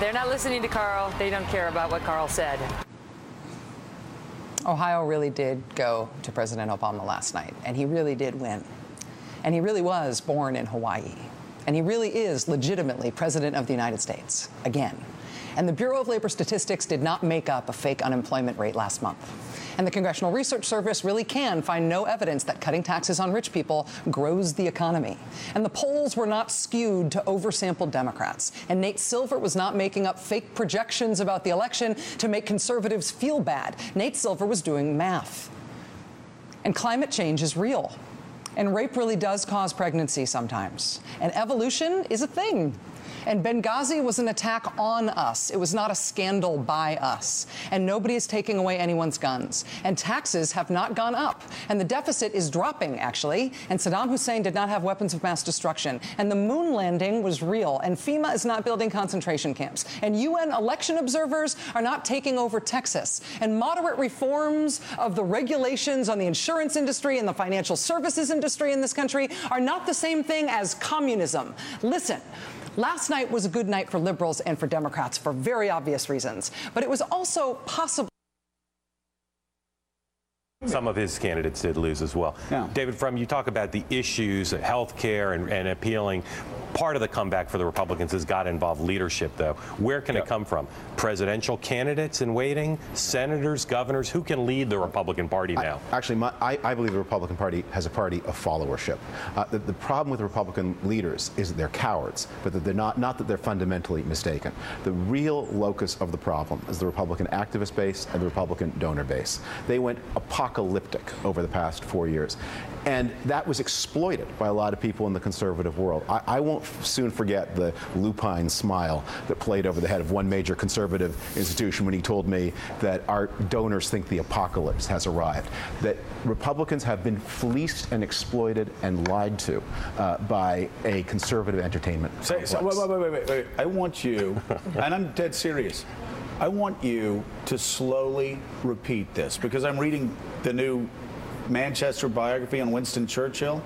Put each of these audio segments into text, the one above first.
They're not listening to Carl. They don't care about what Carl said. Ohio really did go to President Obama last night, and he really did win. And he really was born in Hawaii. And he really is legitimately President of the United States, again. And the Bureau of Labor Statistics did not make up a fake unemployment rate last month. And the Congressional Research Service really can find no evidence that cutting taxes on rich people grows the economy. And the polls were not skewed to oversampled Democrats. And Nate Silver was not making up fake projections about the election to make conservatives feel bad. Nate Silver was doing math. And climate change is real. And rape really does cause pregnancy sometimes. And evolution is a thing. And Benghazi was an attack on us. It was not a scandal by us. And nobody is taking away anyone's guns. And taxes have not gone up. And the deficit is dropping, actually. And Saddam Hussein did not have weapons of mass destruction. And the moon landing was real. And FEMA is not building concentration camps. And UN election observers are not taking over Texas. And moderate reforms of the regulations on the insurance industry and the financial services industry in this country are not the same thing as communism. Listen. Last night was a good night for liberals and for Democrats for very obvious reasons, but it was also possible. Some of his candidates did lose as well. Yeah. David Frum, you talk about the issues, health care and appealing. Part of the comeback for the Republicans has got to involve leadership, though. Where can it come from? Presidential candidates in waiting? Senators, governors? Who can lead the Republican Party now? I believe the Republican Party has a party of followership. The problem with Republican leaders is that they're cowards, but that they're not that they're fundamentally mistaken. The real locus of the problem is the Republican activist base and the Republican donor base. They went apocalyptic over the past 4 years. And that was exploited by a lot of people in the conservative world. I won't soon forget the lupine smile that played over the head of one major conservative institution when he told me that our donors think the apocalypse has arrived. That Republicans have been fleeced and exploited and lied to by a conservative entertainment complex. Wait. I want you, and I'm dead serious, I want you to slowly repeat this, because I'm reading the new Manchester biography on Winston Churchill,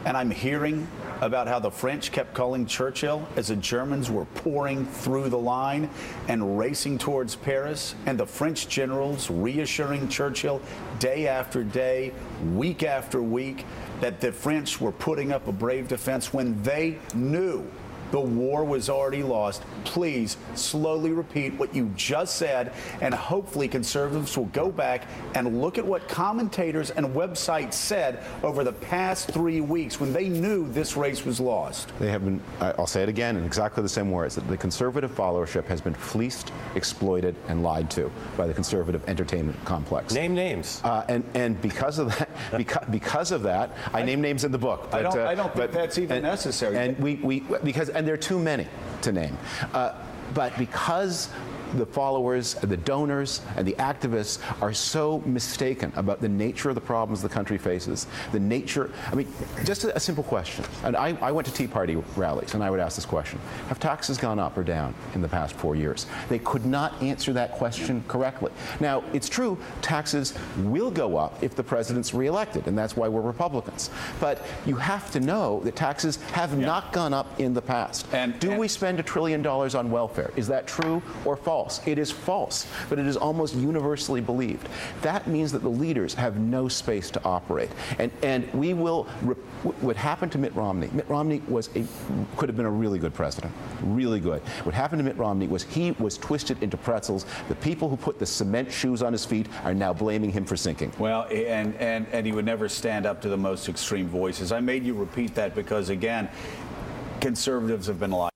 and I'm hearing about how the French kept calling Churchill as the Germans were pouring through the line and racing towards Paris, and the French generals reassuring Churchill day after day, week after week, that the French were putting up a brave defense when they knew the war was already lost. Please slowly repeat what you just said, and hopefully conservatives will go back and look at what commentators and websites said over the past 3 weeks when they knew this race was lost. They have been, I'll say it again in exactly the same words, that the conservative followership has been fleeced, exploited, and lied to by the conservative entertainment complex. Name names. And because of that, because of that, I name names in the book. But, I don't think that's even necessary. And there are too many to name. But because the followers, the donors, and the activists are so mistaken about the nature of the problems the country faces, the nature, I mean, just a simple question. And I went to Tea Party rallies, and I would ask this question: have taxes gone up or down in the past 4 years? They could not answer that question correctly. Now, it's true, taxes will go up if the president's reelected, and that's why we're Republicans. But you have to know that taxes have not gone up in the past. Do we spend $1 trillion on welfare? Is that true or false? It is false, but it is almost universally believed. That means that the leaders have no space to operate. And we will, what happened to Mitt Romney, Mitt Romney could have been a really good president, really good. What happened to Mitt Romney was he was twisted into pretzels. The people who put the cement shoes on his feet are now blaming him for sinking. Well, and he would never stand up to the most extreme voices. I made you repeat that because, again, conservatives have been lied.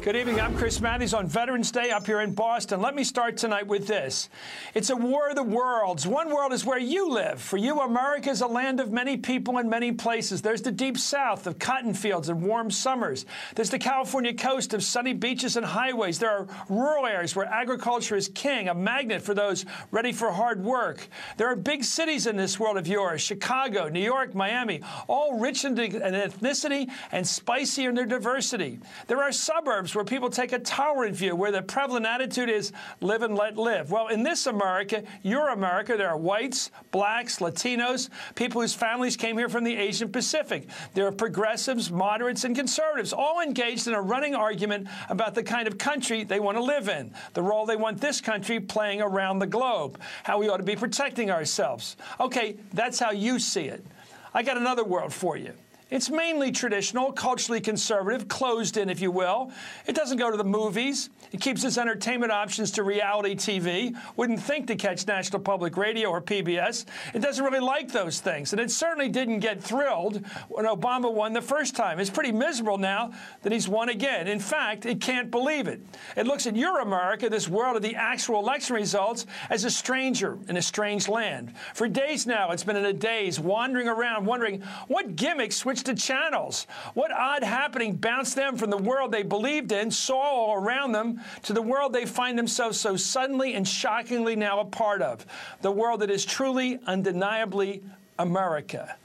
Good evening. I'm Chris Matthews on Veterans Day up here in Boston. Let me start tonight with this. It's a war of the worlds. One world is where you live. For you, America is a land of many people and many places. There's the deep south of cotton fields and warm summers. There's the California coast of sunny beaches and highways. There are rural areas where agriculture is king, a magnet for those ready for hard work. There are big cities in this world of yours: Chicago, New York, Miami, all rich in ethnicity and spicy in their diversity. There are suburbs suburbs where people take a tolerant view, where the prevalent attitude is live and let live. Well, in this America, your America, there are whites, blacks, Latinos, people whose families came here from the Asian Pacific. There are progressives, moderates, and conservatives, all engaged in a running argument about the kind of country they want to live in, the role they want this country playing around the globe, how we ought to be protecting ourselves. Okay, that's how you see it. I got another world for you. It's mainly traditional, culturally conservative, closed in, if you will. It doesn't go to the movies. It keeps its entertainment options to reality TV. Wouldn't think to catch National Public Radio or PBS. It doesn't really like those things. And it certainly didn't get thrilled when Obama won the first time. It's pretty miserable now that he's won again. In fact, it can't believe it. It looks at your America, this world of the actual election results, as a stranger in a strange land. For days now, it's been in a daze, wandering around, wondering what gimmicks switched to channels. What odd happening bounced them from the world they believed in, saw all around them, to the world they find themselves so suddenly and shockingly now a part of, the world that is truly, undeniably America.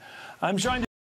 I'm joined